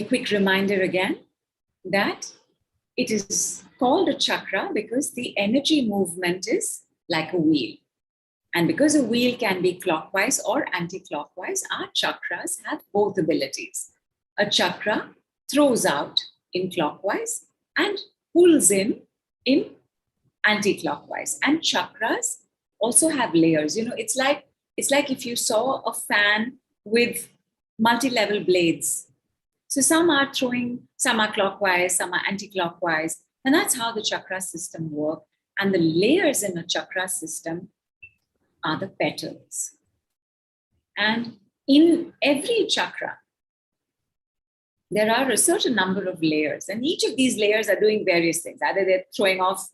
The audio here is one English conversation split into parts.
A quick reminder again that it is called a chakra because the energy movement is like a wheel. And because a wheel can be clockwise or anti-clockwise, our chakras have both abilities. A chakra throws out in clockwise and pulls in anti-clockwise. And chakras also have layers. You know, it's like if you saw a fan with multi-level blades. So some are clockwise, some are anti-clockwise. And that's how the chakra system works. And the layers in a chakra system are the petals. And in every chakra, there are a certain number of layers. And each of these layers are doing various things. Either they're throwing off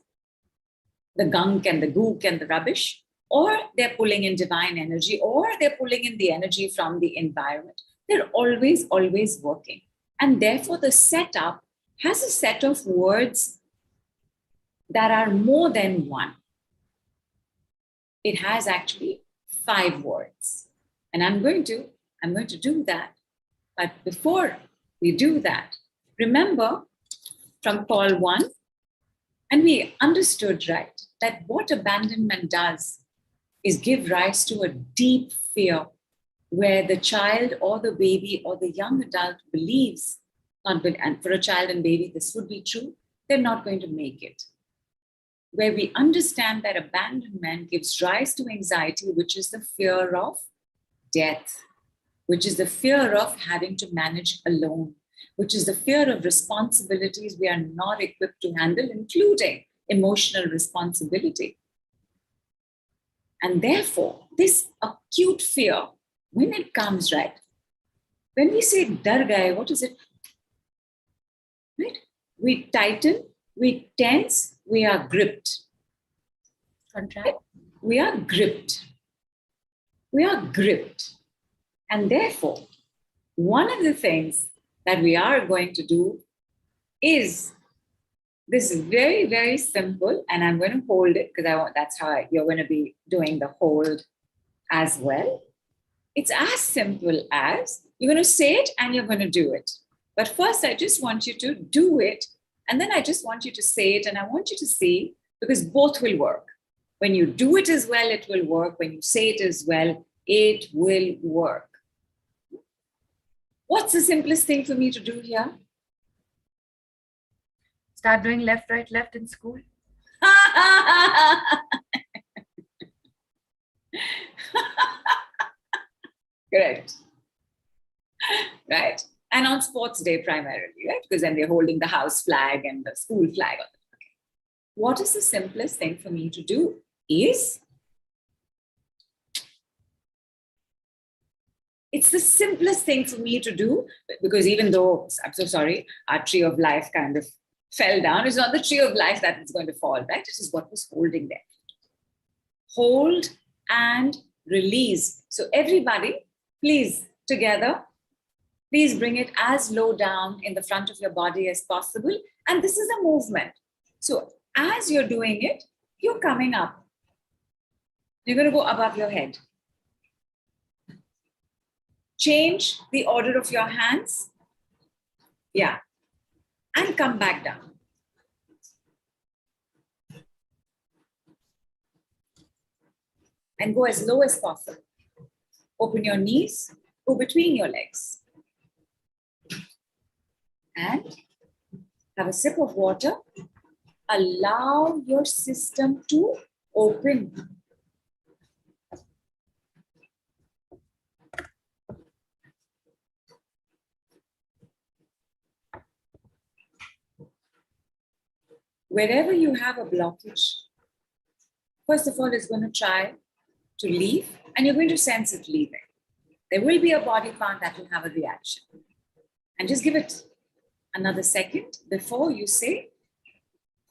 the gunk and the gook and the rubbish, or they're pulling in divine energy, or they're pulling in the energy from the environment. They're always, always working. And therefore, the setup has a set of words that are more than one. It has actually 5 words. And I'm going to do that. But before we do that, remember from call 1, and we understood, right, that what abandonment does is give rise to a deep fear where the child or the baby or the young adult believes, and for a child and baby, this would be true, they're not going to make it. Where we understand that abandonment gives rise to anxiety, which is the fear of death, which is the fear of having to manage alone, which is the fear of responsibilities we are not equipped to handle, including emotional responsibility. And therefore, this acute fear, when it comes, right, when we say dar gaye, what is it? Right? We tighten, we tense, we are gripped. Contract. We are gripped. We are gripped. And therefore, one of the things that we are going to do is this is very, very simple, and I'm going to hold it because that's how you're going to be doing the hold as well. It's as simple as you're going to say it and you're going to do it. But first, I just want you to do it, and then I just want you to say it, and I want you to see, because both will work. When you do it as well, it will work. When you say it as well, it will work. What's the simplest thing for me to do here? Start doing left, right, left in school. Correct. Right. And on sports day primarily, right? Because then they're holding the house flag and the school flag. Okay. What is the simplest thing for me to do is, it's the simplest thing for me to do, because even though, I'm so sorry, our tree of life kind of fell down, it's not the tree of life that is going to fall, right? This is what was holding there. Hold and release. So everybody, please, together, please bring it as low down in the front of your body as possible. And this is a movement. So as you're doing it, you're coming up. You're going to go above your head. Change the order of your hands. Yeah. And come back down. And go as low as possible. Open your knees, go between your legs. And have a sip of water. Allow your system to open. Wherever you have a blockage, first of all, it's going to try to leave, and you're going to sense it leaving. There will be a body part that will have a reaction. And just give it another second before you say,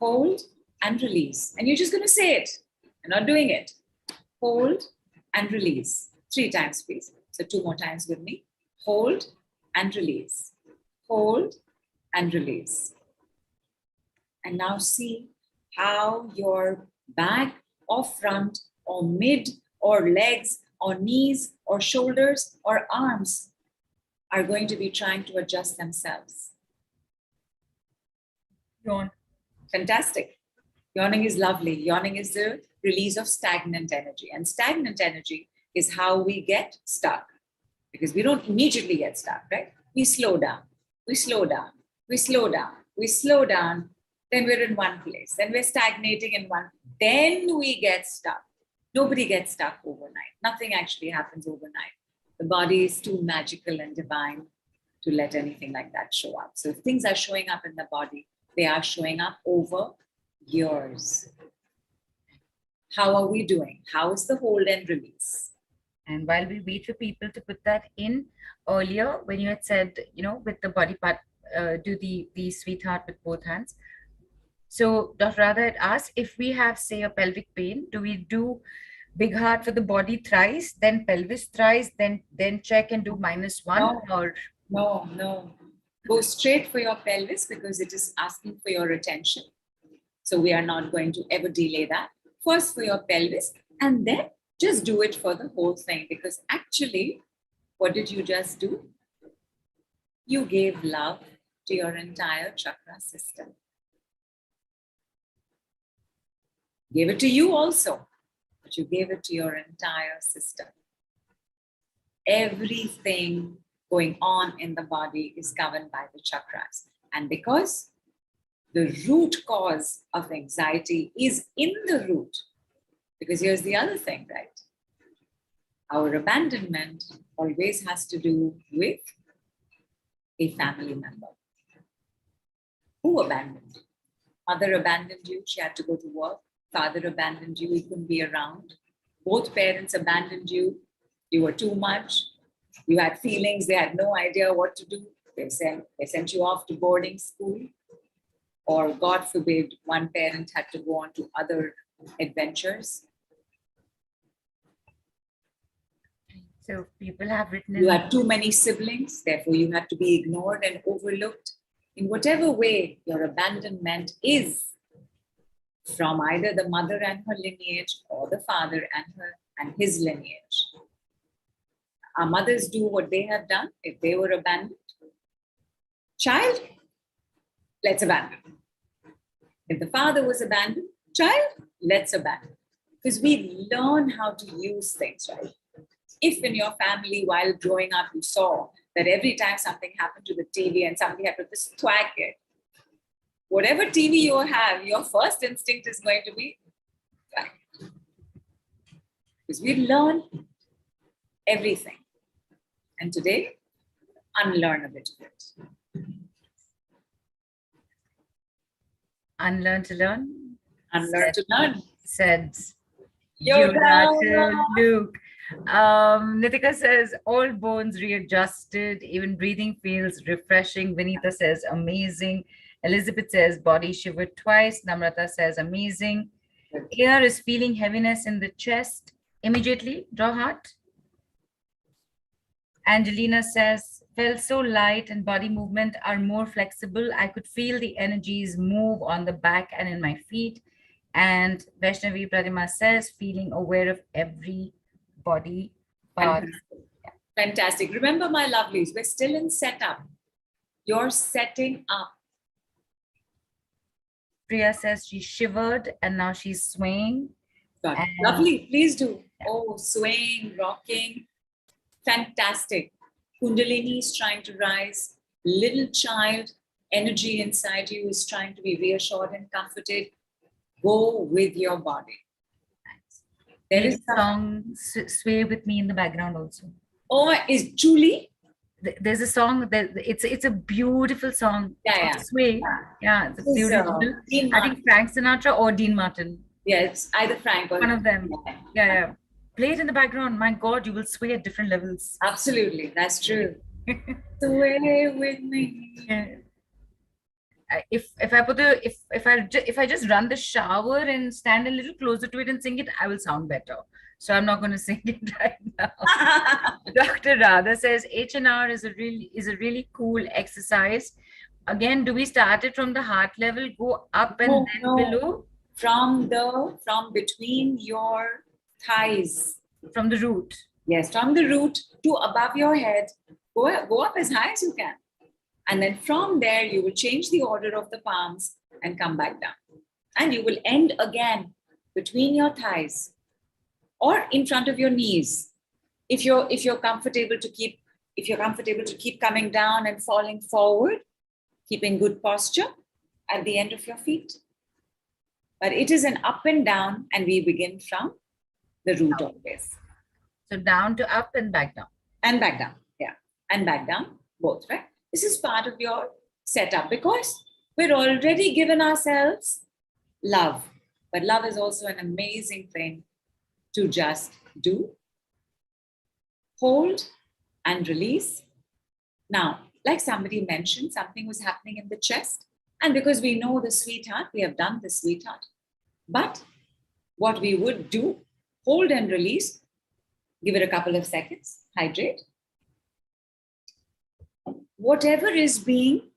hold and release. And you're just going to say it. You're not doing it. Hold and release. 3 times, please. So 2 more times with me. Hold and release. Hold and release. And now see how your back or front or mid or legs or knees or shoulders or arms are going to be trying to adjust themselves. Yawn. Fantastic. Yawning is lovely. Yawning is the release of stagnant energy. And stagnant energy is how we get stuck, because we don't immediately get stuck, right? We slow down, we slow down, we slow down, we slow down, then we're in one place, then we're stagnating in one, then we get stuck. Nobody gets stuck overnight. Nothing actually happens overnight. The body is too magical and divine to let anything like that show up. So if things are showing up in the body, they are showing up over years. How are we doing? How is the hold and release? And while we wait for people to put that in, earlier when you had said, with the body part, do the sweetheart with both hands. So Dr. Radha had asked, if we have, say, a pelvic pain, do we do big heart for the body thrice, then pelvis thrice, then check and do -1? No, no. Go straight for your pelvis, because it is asking for your attention. So we are not going to ever delay that. First for your pelvis, and then just do it for the whole thing. Because actually, what did you just do? You gave love to your entire chakra system. Gave it to you also, but you gave it to your entire system. Everything going on in the body is governed by the chakras. And because the root cause of anxiety is in the root, because here's the other thing, right? Our abandonment always has to do with a family member. Who abandoned? Mother abandoned you, she had to go to work. Father abandoned you, he couldn't be around. Both parents abandoned you, you were too much. You had feelings, they had no idea what to do. They sent you off to boarding school. Or God forbid, one parent had to go on to other adventures. So people have written You had too many siblings, therefore you had to be ignored and overlooked. In whatever way your abandonment is, from either the mother and her lineage or the father and his lineage. Our mothers do what they have done if they were abandoned. Child, let's abandon. If the father was abandoned, child, let's abandon. Because we learn how to use things, right? If in your family while growing up you saw that every time something happened to the TV and somebody had to just thwack it, whatever TV you have, your first instinct is going to be thwack it. Because we learn everything. And today, unlearn a bit of it. Unlearn to learn. Unlearn to learn. Said Yoga. Luke. Nitika says, all bones readjusted, even breathing feels refreshing. Vinita says, amazing. Elizabeth says, body shivered twice. Namrata says, amazing. Air is feeling heaviness in the chest. Immediately, draw heart. Angelina says, felt so light and body movement are more flexible. I could feel the energies move on the back and in my feet. And Vaishnavi Pratima says, feeling aware of every body part. Fantastic. Remember, my lovelies, we're still in setup. You're setting up. Priya says she shivered and now she's swaying. Lovely. Please do. Oh, swaying, rocking. Fantastic. Kundalini is trying to rise. Little child energy inside you is trying to be reassured and comforted. Go with your body. There is a song, Sway With Me, in the background also. Oh, is Julie? There's a song that it's a beautiful song. Yeah. Sway. Yeah, it's beautiful. I think Frank Sinatra or Dean Martin. Yes, either Frank or one of them. Yeah. Play it in the background. My God, you will sway at different levels. Absolutely, that's true. Sway with me. Yeah. If I just run the shower and stand a little closer to it and sing it, I will sound better. So I'm not going to sing it right now. Dr. Radha says H&R is a really cool exercise. Again, do we start it from the heart level, go up and then below? From between your thighs. From the root. Yes, from the root to above your head. Go up as high as you can. And then from there, you will change the order of the palms and come back down. And you will end again between your thighs or in front of your knees. If you're comfortable to keep coming down and falling forward, keeping good posture at the end of your feet. But it is an up and down, and we begin from the root always. So down to up and back down. And back down, yeah. And back down, both, right? This is part of your setup because we're already given ourselves love. But love is also an amazing thing to just do. Hold and release. Now, like somebody mentioned, something was happening in the chest. And because we know the sweetheart, we have done the sweetheart. But what we would do, hold and release, give it a couple of seconds, hydrate. Whatever is being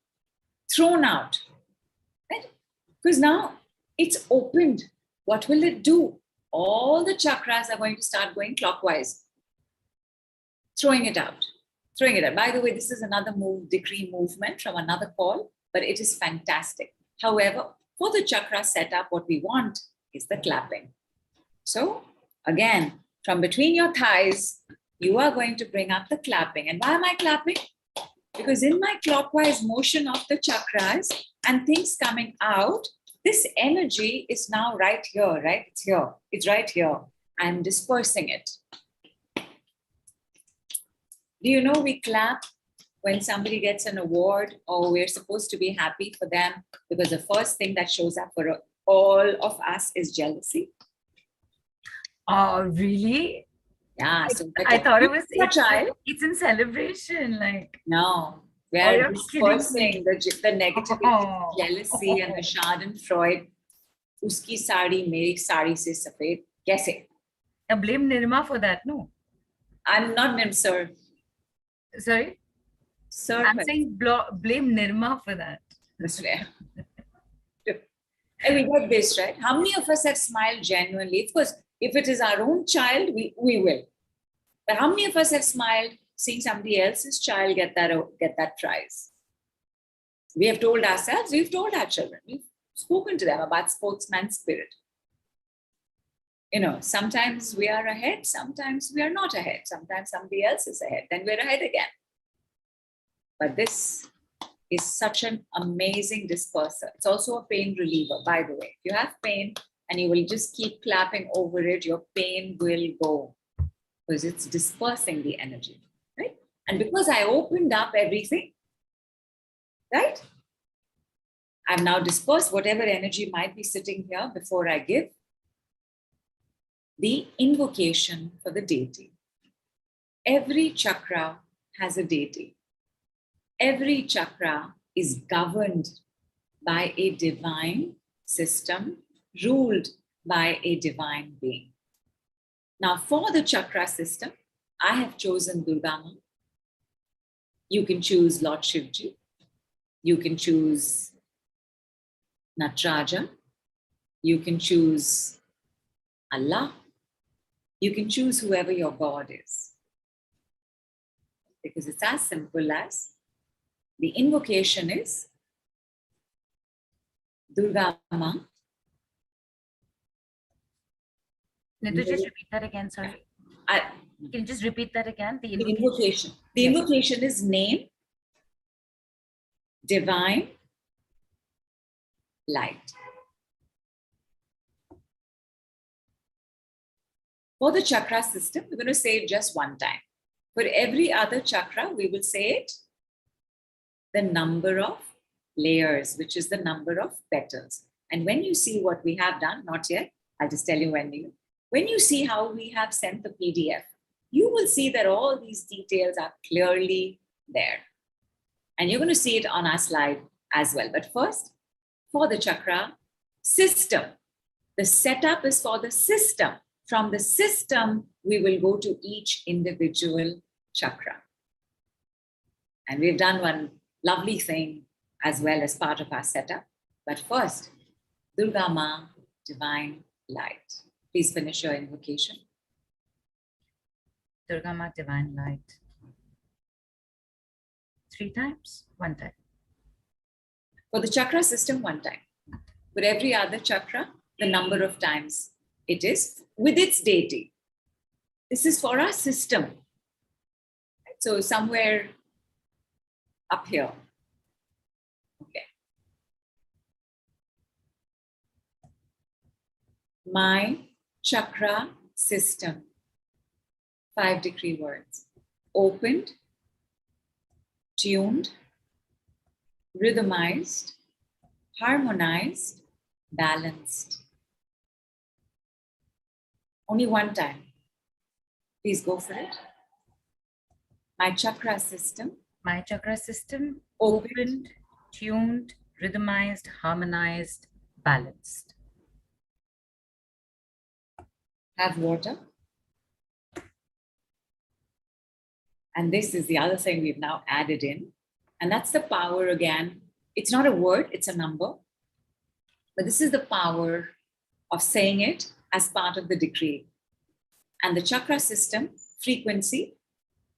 thrown out, right? Because now it's opened. What will it do? All the chakras are going to start going clockwise. Throwing it out. By the way, this is another decree movement from another call, but it is fantastic. However, for the chakra setup, what we want is the clapping. So again, from between your thighs, you are going to bring up the clapping. And why am I clapping? Because in my clockwise motion of the chakras and things coming out, this energy is now right here, right? It's here. It's right here. I'm dispersing it. Do you know we clap when somebody gets an award, or we're supposed to be happy for them, because the first thing that shows up for all of us is jealousy? Oh, really? Yeah. So I thought it was child. It's in celebration, like. No, we are dispersing the negativity, jealousy, and the Schadenfreude. Uski sari, meri sari se safed. Kaise? I blame Nirma for that, no? I'm not Nim, sir. Sorry? Sir, I'm saying blame Nirma for that. That's fair. And we get this, right? How many of us have smiled genuinely? Of course, if it is our own child, we will. But how many of us have smiled seeing somebody else's child get that prize? We have told ourselves, we've told our children, we've spoken to them about sportsman spirit. You know, sometimes we are ahead, sometimes we are not ahead, sometimes somebody else is ahead, then we're ahead again. But this is such an amazing disperser. It's also a pain reliever, by the way. If you have pain and you will just keep clapping over it, your pain will go because it's dispersing the energy, right? And because I opened up everything, right? I've now dispersed whatever energy might be sitting here before I give the invocation for the deity. Every chakra has a deity. Every chakra is governed by a divine system, ruled by a divine being. Now, for the chakra system, I have chosen Durga Ma. You can choose Lord Shivji. You can choose Nataraja. You can choose Allah. You can choose whoever your God is. Because it's as simple as the invocation is Durga Ma. Nidhu, just repeat that again, sorry. Can you just repeat that again? The invocation. The invocation is name, divine, light. For the chakra system, we're going to say it just one time. For every other chakra, we will say it the number of layers, which is the number of petals. And when you see what we have done, not yet, I'll just tell you when you see how we have sent the PDF, you will see that all these details are clearly there. And you're going to see it on our slide as well. But first, for the chakra system, the setup is for the system. From the system, we will go to each individual chakra. And we've done one lovely thing as well as part of our setup. But first, Durga Ma, divine light. Please finish your invocation. Durga Ma, divine light. 3 times, 1 time. For the chakra system, 1 time. For every other chakra, the number of times it is with its deity. This is for our system. So somewhere up here. Okay. My chakra system. 5 decree words. Opened, tuned, rhythmized, harmonized, balanced. Only 1 time. Please go for it. My chakra system. My chakra system, Opened, opened, tuned, rhythmized, harmonized, balanced. have water. And this is the other thing we've now added in. And that's the power again. It's not a word, it's a number. But this is the power of saying it as part of the decree. And the chakra system, frequency,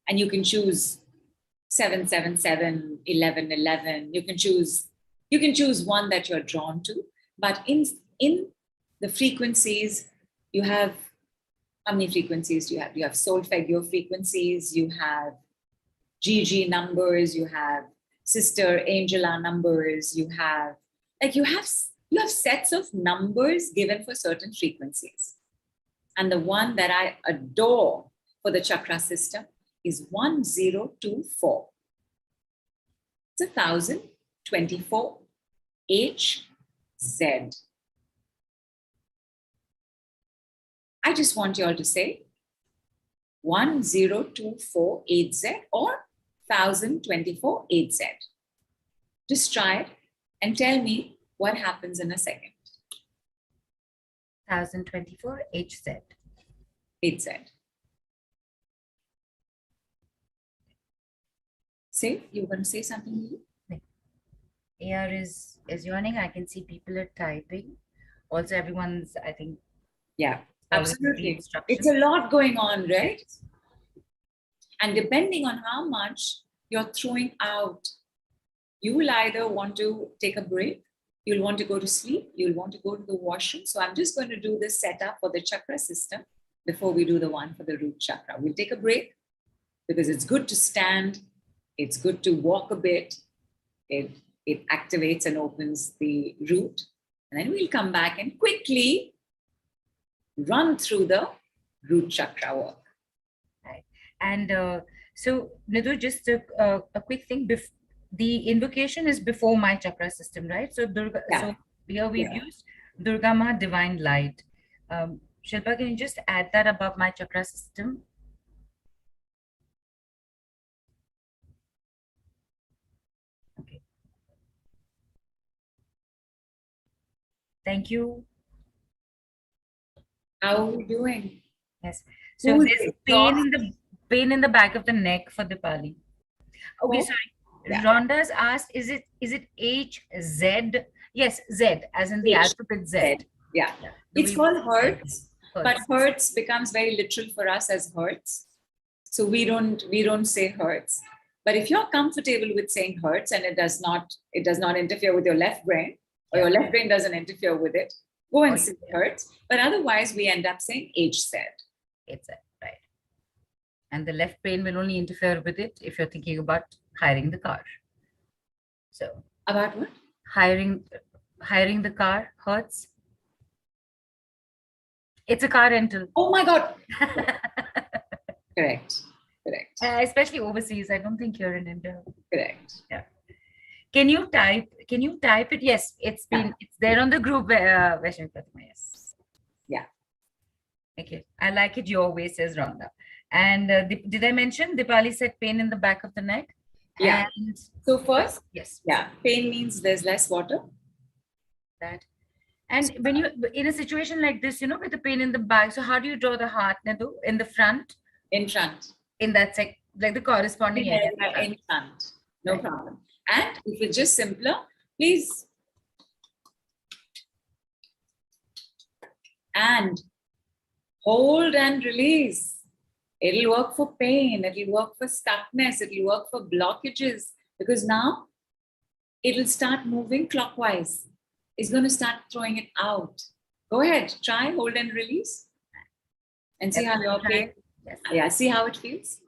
and you can choose 777, 1111. You can choose one that you're drawn to. But in the frequencies, you have, how many frequencies do you have? You have solfeggio frequencies, you have GG numbers, you have Sister Angela numbers, you have sets of numbers given for certain frequencies. And the one that I adore for the chakra system is 1024. It's 1024 HZ. I just want you all to say 1024 HZ or 1024 HZ. Just try it and tell me what happens in a second. 1024 HZ. HZ. Say, you were going to say something, Nidhu? AR is yawning. I can see people are typing. Also, everyone's, I think, Yeah, following the absolutely. instructions. It's a lot going on, right? And depending on how much you're throwing out, you will either want to take a break, you'll want to go to sleep, you'll want to go to the washroom. So I'm just going to do this setup for the chakra system before we do the one for the root chakra. We'll take a break because it's good to stand. It's good to walk a bit. It activates and opens the root. And then we'll come back and quickly run through the root chakra work. Right. And so, Nidhu, just a quick thing. The invocation is before my chakra system, right? So, Durga, Yeah. so here we've used Durga Ma, divine light. Shilpa, can you just add that above my chakra system? Okay. Thank you. How are we doing? Yes. So Who's there's exhausted? pain in the back of the neck for Dipali. Okay, Oh, sorry. yeah. Rhonda's asked, is it HZ? Yes, Z, as in the H, alphabet Z. Z. Yeah. It's called Hertz, but Hertz becomes very literal for us as Hertz. So we don't say Hertz. But if you're comfortable with saying Hertz and it does not interfere with your left brain, or your left brain doesn't interfere with it, go and say Hertz. But otherwise, we end up saying HZ. HZ, right. And the left brain will only interfere with it if you're thinking about hiring the car. So About what? hiring the car hurts. It's a car rental. Oh my God. Correct. Especially overseas. I don't think you're in India. Correct. Yeah. Can you type it? Yes, it's there on the group. Yes. Yeah. Okay. I like it your way, says Rhonda. And did I mention Dipali said pain in the back of the neck? Yeah. And so first, yes. Yeah, pain means there's less water. That. And when you in a situation like this, with the pain in the back, so how do you draw the heart, Nidhu? In the front? In front. In that like the corresponding area. In front. No problem. And if it's just simpler, please. And hold and release. It'll work for pain. It'll work for stuckness. It'll work for blockages. because now it'll start moving clockwise. It's going to start throwing it out. Go ahead, try, hold and release. And see how your pain, see how it feels.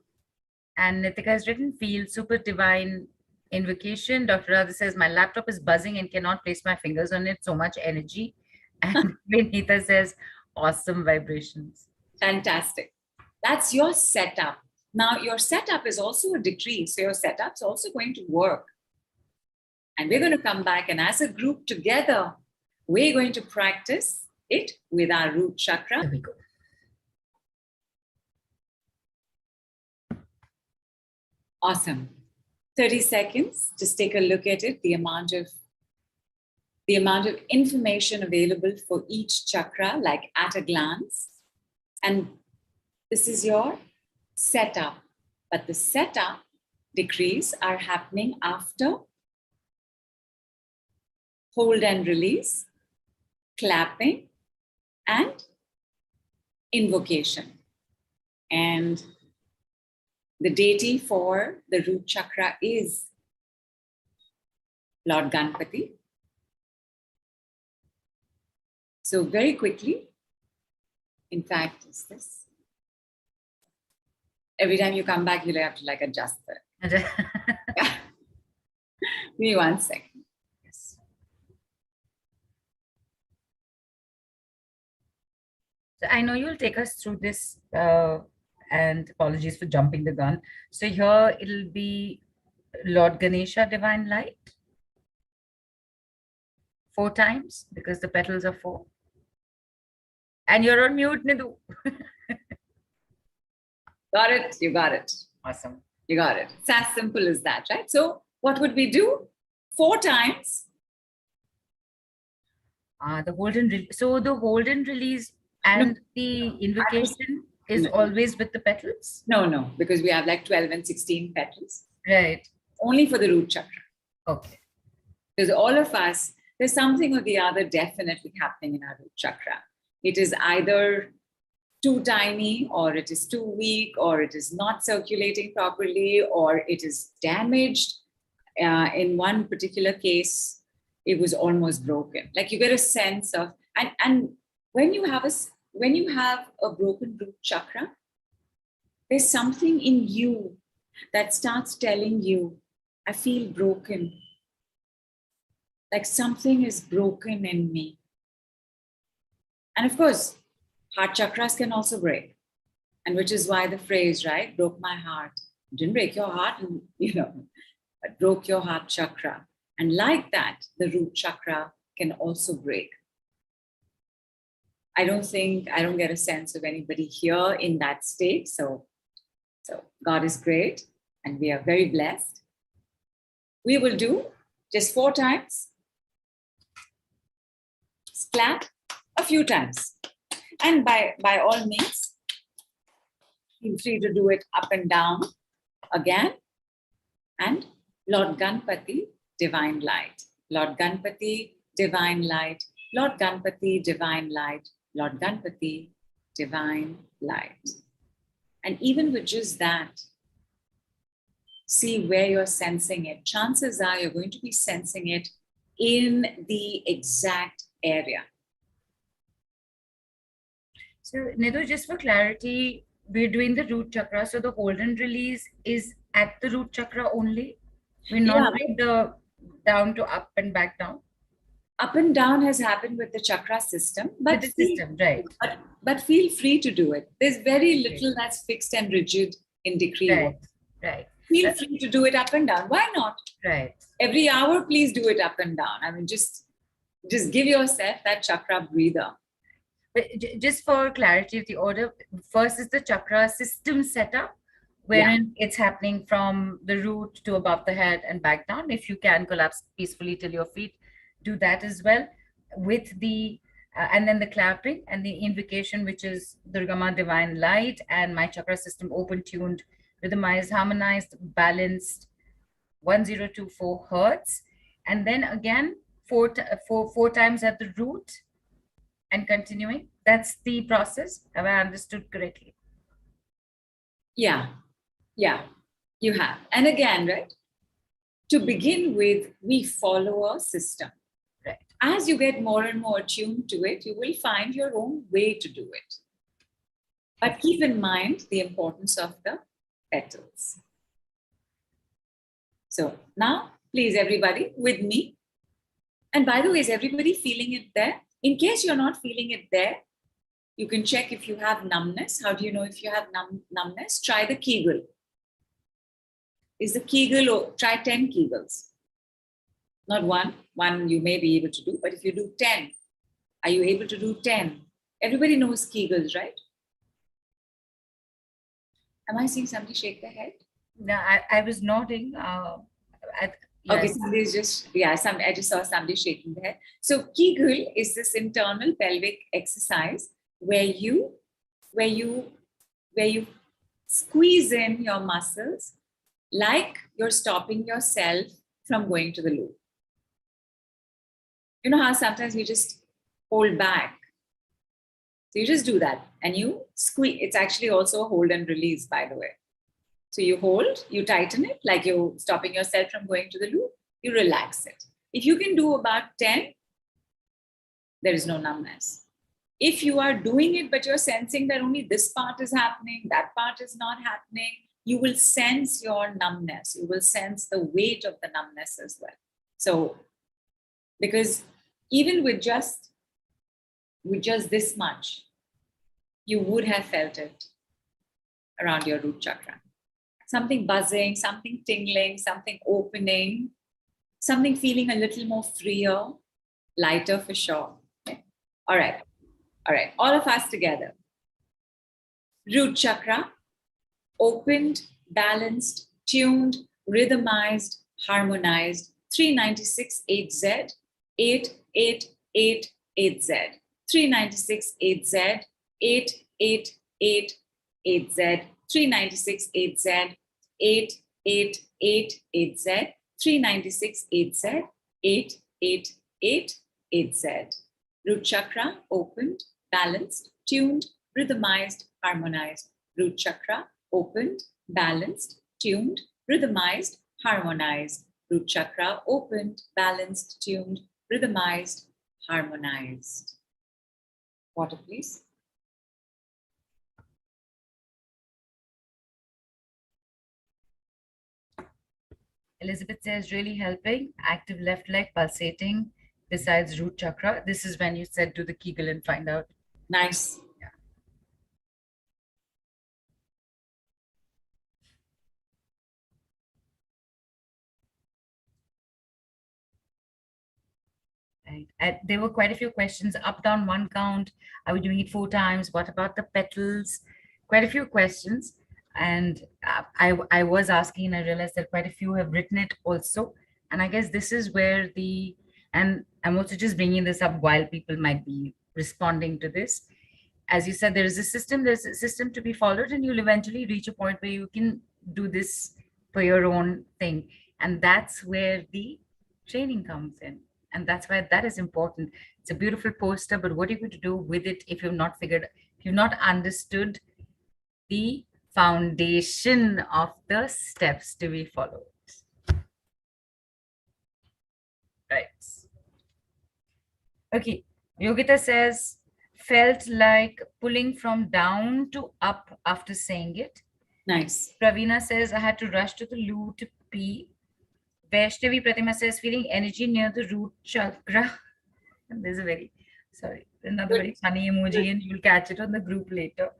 And Nitika has written, feel super divine invocation. Dr. Radha says, my laptop is buzzing and cannot place my fingers on it. So much energy. And Vinita says, awesome vibrations. Fantastic. That's your setup. Now, your setup is also a decree. So your setup's also going to work. And we're going to come back, and as a group together, we're going to practice it with our root chakra. There we go. Awesome. 30 seconds. Just take a look at it. The amount of information available for each chakra, like at a glance. And this is your setup. But the setup decrees are happening after hold and release, clapping, and invocation. And the deity for the root chakra is Lord Ganpati. So very quickly, in fact, is this. Every time you come back, you'll have to adjust it. Yeah. Give me 1 second. Yes. So I know you'll take us through this, and apologies for jumping the gun. So here it'll be Lord Ganesha, divine light. 4 times because the petals are 4. And you're on mute, Nidhu. Got it. You got it. Awesome. You got it. It's as simple as that, right? So what would we do? 4 times. The hold and so the hold and release and the invocation is always with the petals? No, because we have 12 and 16 petals. Right. Only for the root chakra. Okay. Because all of us, there's something or the other definitely happening in our root chakra. It is either too tiny, or it is too weak, or it is not circulating properly, or it is damaged. In one particular case, it was almost broken. You get a sense of, and when you have a broken root chakra, there's something in you that starts telling you, I feel broken. Something is broken in me. And of course, heart chakras can also break. And which is why the phrase, right? Broke my heart. It didn't break your heart, but broke your heart chakra. And like that, the root chakra can also break. I don't get a sense of anybody here in that state. So God is great and we are very blessed. We will do just 4 times. Clap a few times. And by all means, feel free to do it up and down again. And Lord Ganpati, divine light. Lord Ganpati, divine light. Lord Ganpati, divine light. Lord Ganpati, divine light. And even with just that, see where you're sensing it. Chances are you're going to be sensing it in the exact area. So Nidhu, just for clarity, we're doing the root chakra. So the hold and release is at the root chakra only. We're not doing the down to up and back down. Up and down has happened with the chakra system, but right. But feel free to do it. There's very little that's fixed and rigid in decree work. Right. Feel free to do it up and down. Why not? Right. Every hour, please do it up and down. I mean, just give yourself that chakra breather. But just for clarity, the order first is the chakra system setup, wherein it's happening from the root to above the head and back down. If you can collapse peacefully till your feet, do that as well. With the and then the clapping and the invocation, which is Durgama divine light, and my chakra system open tuned, rhythmized, harmonized, balanced, 1024 hertz, and then again four times at the root. And continuing, that's the process. Have I understood correctly? Yeah, you have. And again, right, to begin with, we follow a system. Right. As you get more and more attuned to it, you will find your own way to do it. But keep in mind the importance of the petals. So now, please, everybody, with me. And by the way, is everybody feeling it there? In case you're not feeling it there, you can check if you have numbness. How do you know if you have numbness? Try the Kegel. Is the Kegel, or try 10 Kegels. Not one you may be able to do, but if you do 10, are you able to do 10? Everybody knows Kegels, right? Am I seeing somebody shake their head? No, I was nodding. Okay, somebody's just, I just saw somebody shaking their head. So Kegel is this internal pelvic exercise where you squeeze in your muscles like you're stopping yourself from going to the loo. You know how sometimes we just hold back. So you just do that and you squeeze. It's actually also a hold and release, by the way. So you hold, you tighten it like you're stopping yourself from going to the loo. You relax it. If you can do about 10, there is no numbness. If you are doing it, but you're sensing that only this part is happening, that part is not happening, you will sense your numbness. You will sense the weight of the numbness as well. So, because even with just this much, you would have felt it around your root chakra. Something buzzing, something tingling, something opening, something feeling a little more freer, lighter for sure. Okay. All right. All of us together. Root chakra, opened, balanced, tuned, rhythmized, harmonized, 396 8Z, 8888Z, 396 8Z, 8888Z, 396 8Z, 8888Z, 396 8Z, 8888Z. Root chakra, opened, balanced, tuned, rhythmized, harmonized. Root chakra, opened, balanced, tuned, rhythmized, harmonized. Root chakra, opened, balanced, tuned, rhythmized, harmonized. Water, please. Elizabeth says, really helping. Active left leg pulsating besides root chakra. This is when you said do the Kegel and find out. Nice. Yeah. Right. There were quite a few questions. Up, down, one count. Are we doing it 4 times? What about the petals? Quite a few questions. And I was asking, and I realized that quite a few have written it also. And I guess this is where and I'm also just bringing this up while people might be responding to this. As you said, there's a system to be followed, and you'll eventually reach a point where you can do this for your own thing. And that's where the training comes in. And that's why that is important. It's a beautiful poster, but what are you going to do with it if you've not understood the foundation of the steps to be followed? Right. Okay. Yogita says, felt like pulling from down to up after saying it. Nice. Pravina says, I had to rush to the loo to pee. Vaishnavi Pratima says, feeling energy near the root chakra. And there's another very funny emoji, and you'll catch it on the group later.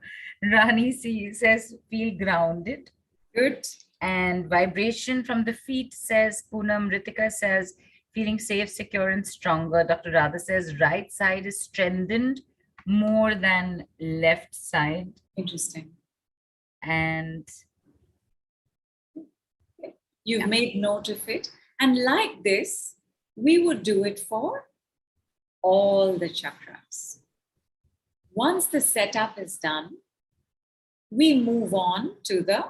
Rani says, feel grounded. Good. And vibration from the feet says, Poonam. Ritika says, feeling safe, secure, and stronger. Dr. Radha says, right side is strengthened more than left side. Interesting. And you've made note of it. And like this, we would do it for all the chakras. Once the setup is done, we move on to the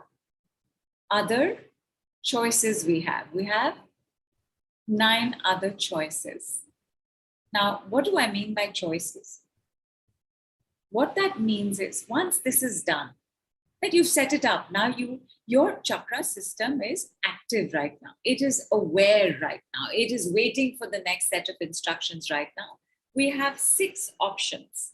other choices we have. We have 9 other choices. Now, what do I mean by choices? What that means is once this is done, that you've set it up. Now your chakra system is active right now. It is aware right now. It is waiting for the next set of instructions right now. We have 6 options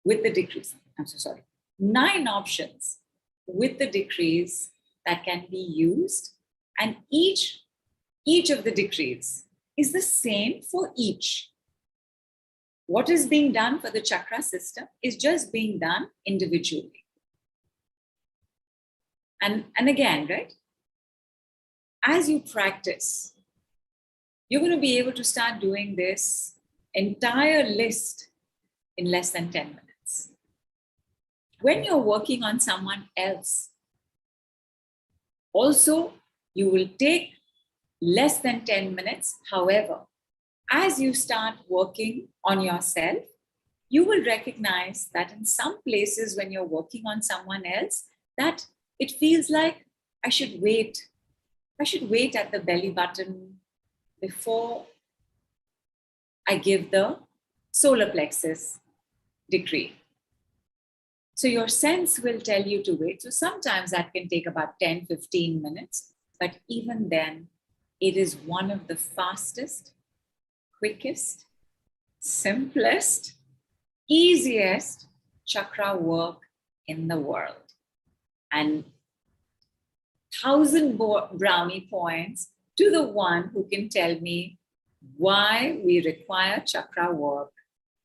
with the decrees. I'm so sorry. 9 options with the decrees that can be used, and each of the decrees is the same for each. What is being done for the chakra system is just being done individually. And again, right? As you practice, you're going to be able to start doing this entire list in less than 10 minutes. When you're working on someone else, also, you will take less than 10 minutes. However, as you start working on yourself, you will recognize that in some places when you're working on someone else, that it feels like I should wait. I should wait at the belly button before I give the solar plexus decree. So your sense will tell you to wait. So sometimes that can take about 10, 15 minutes, but even then, it is one of the fastest, quickest, simplest, easiest chakra work in the world. And 1,000 brownie points to the one who can tell me why we require chakra work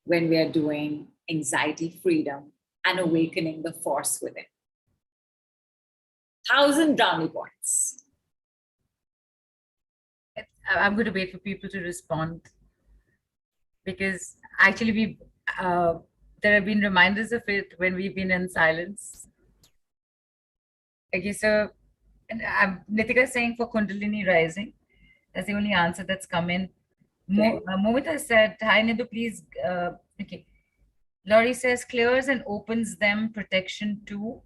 when we are doing anxiety freedom and awakening the force within. 1,000 brownie points. I'm going to wait for people to respond, because actually there have been reminders of it when we've been in silence. Okay, so Nitika is saying for Kundalini rising. That's the only answer that's come in. Momita said, hi Nidhu, please. Okay. Laurie says, clears and opens them, protection too.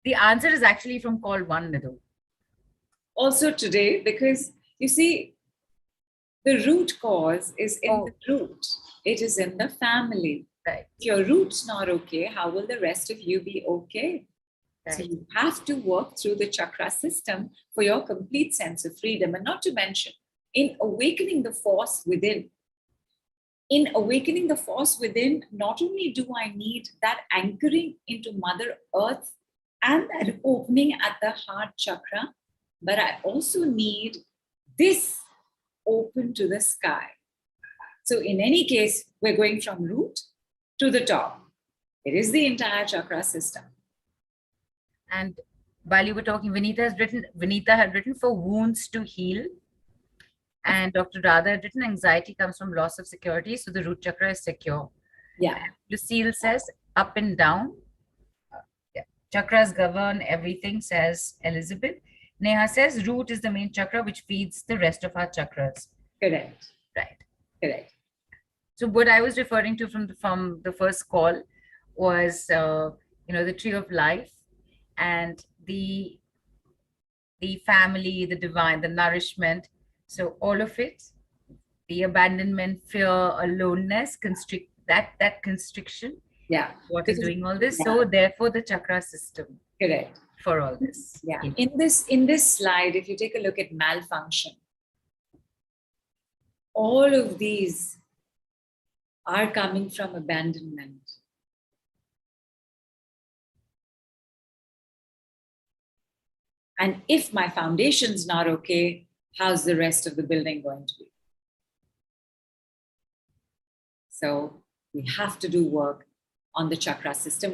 The answer is actually from call 1, Nidhu. Also today, because you see, the root cause is in the root. It is in the family. Right. If your root's not okay, how will the rest of you be okay? Right. So you have to work through the chakra system for your complete sense of freedom. And not to mention, in awakening the force within, not only do I need that anchoring into Mother Earth and that opening at the heart chakra, but I also need this open to the sky. So in any case, we're going from root to the top. It is the entire chakra system. And while you were talking, Vinita had written for wounds to heal. And Dr. Radha had written, anxiety comes from loss of security. So the root chakra is secure. Yeah. And Lucille says up and down. Chakras govern everything, says Elizabeth. Neha says root is the main chakra which feeds the rest of our chakras. Correct. Right. Correct. So what I was referring to from the first call was the tree of life and the family, the divine, the nourishment. So all of it, the abandonment, fear, aloneness, that constriction. Yeah. What is doing all this? Yeah. So therefore the chakra system. Correct. For all this. Yeah. In this slide, if you take a look at malfunction, all of these are coming from abandonment. And if my foundation's not okay, how's the rest of the building going to be? So we have to do work on the chakra system.